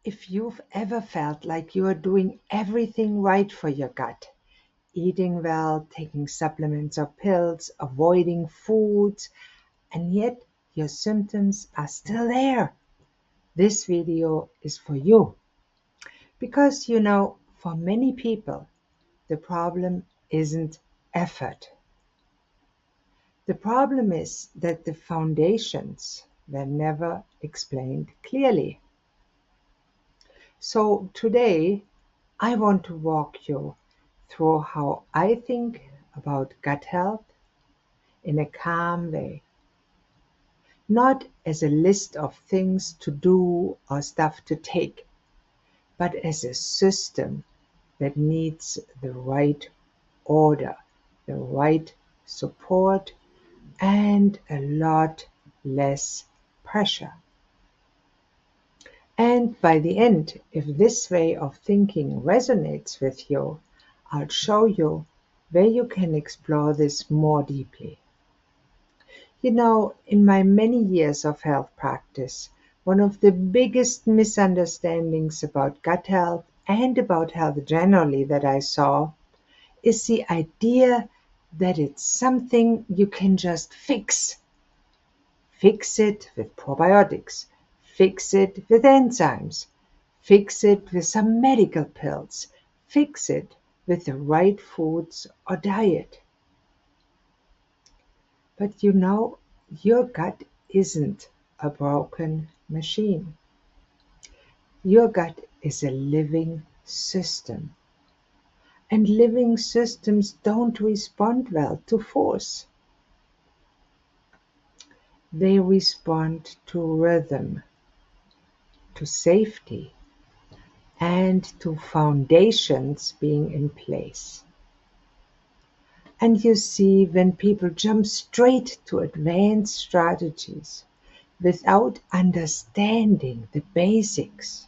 If you've ever felt like you are doing everything right for your gut, eating well, taking supplements or pills, avoiding foods, and yet your symptoms are still there, this video is for you. Because for many people, the problem isn't effort. The problem is that the foundations were never explained clearly. So today, I want to walk you through how I think about gut health in a calm way, not as a list of things to do or stuff to take, but as a system that needs the right order, the right support, and a lot less pressure. And by the end, if this way of thinking resonates with you, I'll show you where you can explore this more deeply. In my many years of health practice, one of the biggest misunderstandings about gut health and about health generally that I saw is the idea that it's something you can just fix. Fix it with probiotics, fix it with enzymes, fix it with some medical pills, fix it with the right foods or diet. But your gut isn't a broken machine. Your gut is a living system. And living systems don't respond well to force. They respond to rhythm, to safety, and to foundations being in place. And you see, when people jump straight to advanced strategies without understanding the basics,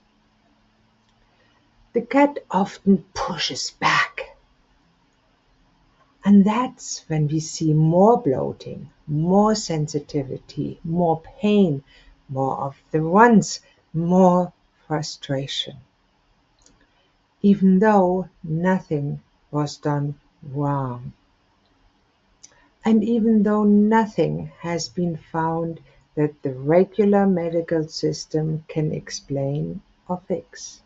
the gut often pushes back. And that's when we see more bloating, more sensitivity, more pain, more of the runs, more frustration. Even though nothing was done wrong. And even though nothing has been found that the regular medical system can explain or fix.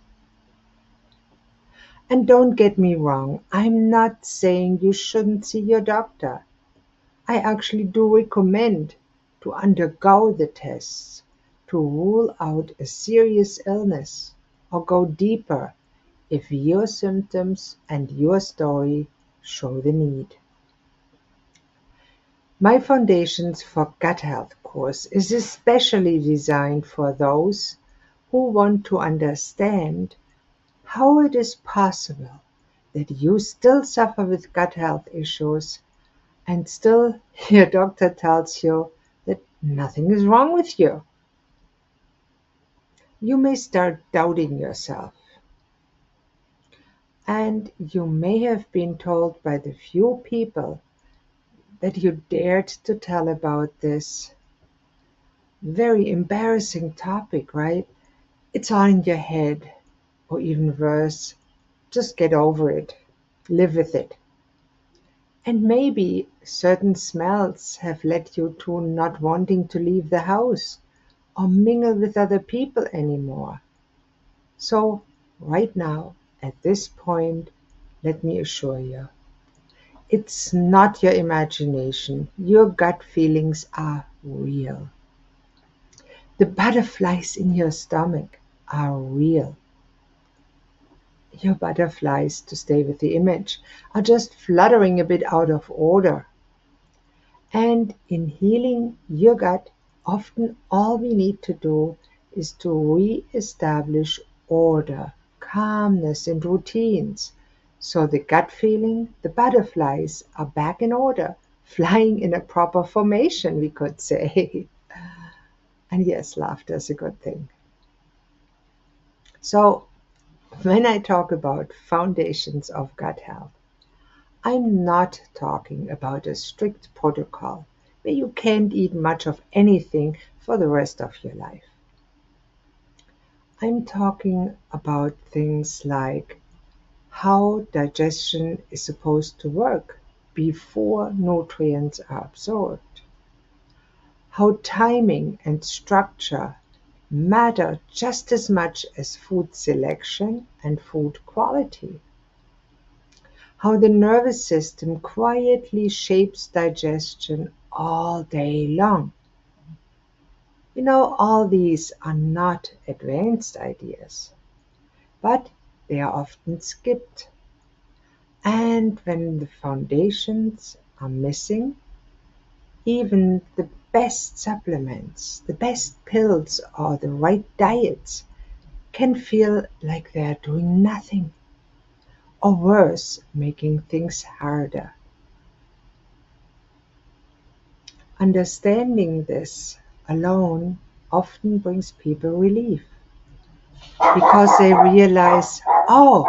And don't get me wrong, I'm not saying you shouldn't see your doctor. I actually do recommend to undergo the tests to rule out a serious illness or go deeper if your symptoms and your story show the need. My Foundations for Gut Health course is especially designed for those who want to understand how it is possible that you still suffer with gut health issues and still your doctor tells you that nothing is wrong with you. You may start doubting yourself. And you may have been told by the few people that you dared to tell about this very embarrassing topic, right? It's all in your head, or even worse, just get over it, live with it. And maybe certain smells have led you to not wanting to leave the house or mingle with other people anymore. So, right now, at this point, let me assure you, it's not your imagination. Your gut feelings are real. The butterflies in your stomach are real. Your butterflies, to stay with the image, are just fluttering a bit out of order. And in healing your gut, often all we need to do is to re-establish order, calmness, and routines. So the gut feeling, the butterflies are back in order, flying in a proper formation, we could say. And yes, laughter is a good thing. So when I talk about foundations of gut health, I'm not talking about a strict protocol where you can't eat much of anything for the rest of your life. I'm talking about things like how digestion is supposed to work before nutrients are absorbed, how timing and structure matter just as much as food selection and food quality, how the nervous system quietly shapes digestion all day long. All these are not advanced ideas, but they are often skipped. And when the foundations are missing, even the best supplements, the best pills, or the right diets can feel like they're doing nothing, or worse, making things harder. Understanding this alone often brings people relief because they realize, oh,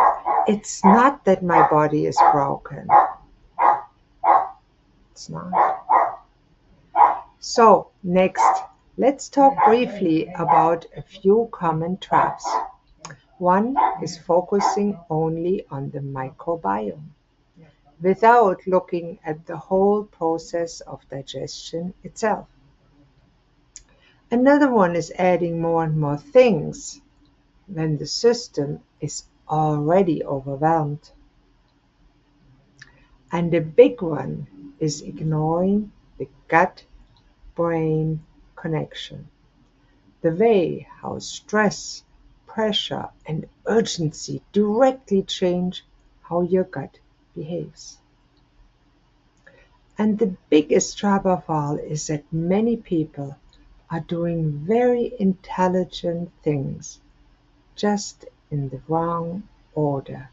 it's not that my body is broken. It's not. So, next, let's talk briefly about a few common traps. One is focusing only on the microbiome without looking at the whole process of digestion itself. Another one is adding more and more things when the system is already overwhelmed. And the big one is ignoring the gut brain connection, the way how stress, pressure, and urgency directly change how your gut behaves. And the biggest trap of all is that many people are doing very intelligent things just in the wrong order.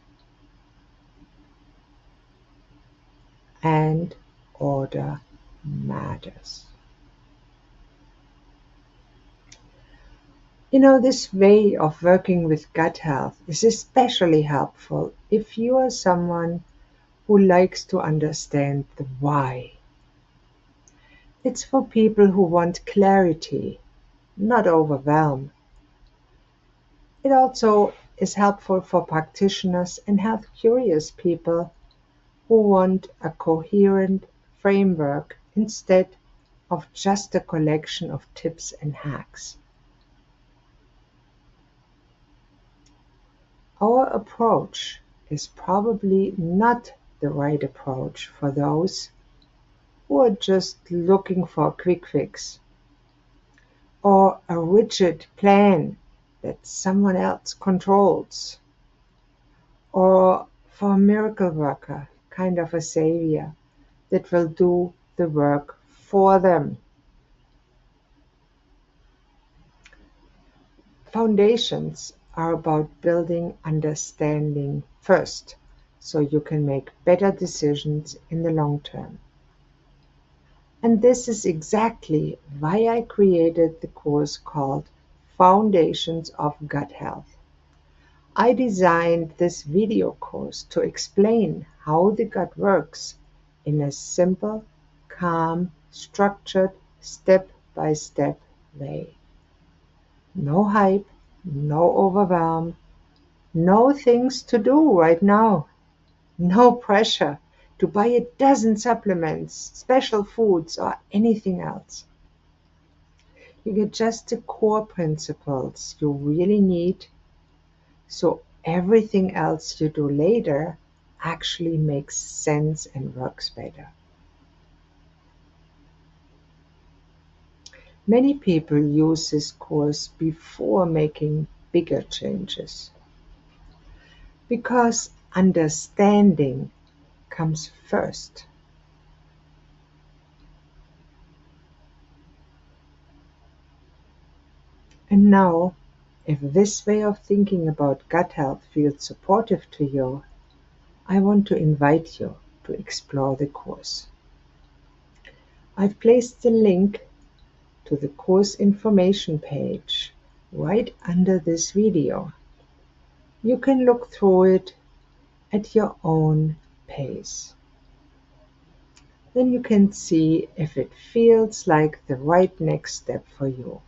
And order matters. This way of working with gut health is especially helpful if you are someone who likes to understand the why. It's for people who want clarity, not overwhelm. It also is helpful for practitioners and health curious people who want a coherent framework instead of just a collection of tips and hacks. Our approach is probably not the right approach for those who are just looking for a quick fix or a rigid plan that someone else controls, or for a miracle worker, kind of a savior that will do the work for them. Foundations are about building understanding first, so you can make better decisions in the long term. And this is exactly why I created the course called Foundations of Gut Health. I designed this video course to explain how the gut works in a simple, calm, structured, step-by-step way. No hype, no overwhelm, no things to do right now, no pressure to buy a dozen supplements, special foods, or anything else. You get just the core principles you really need, so everything else you do later actually makes sense and works better. Many people use this course before making bigger changes because understanding comes first. And now, if this way of thinking about gut health feels supportive to you, I want to invite you to explore the course. I've placed the link to the course information page right under this video. You can look through it at your own pace. Then you can see if it feels like the right next step for you.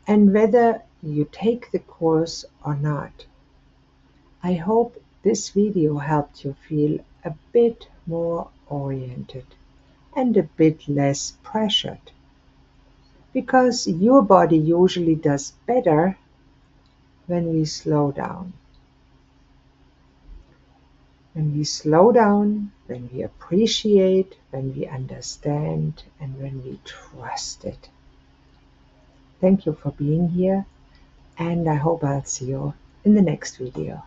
and whether you take the course or not. I hope this video helped you feel a bit more oriented and a bit less pressured, because your body usually does better when we slow down. When we slow down, when we appreciate, when we understand, and when we trust it. Thank you for being here, and I hope I'll see you in the next video.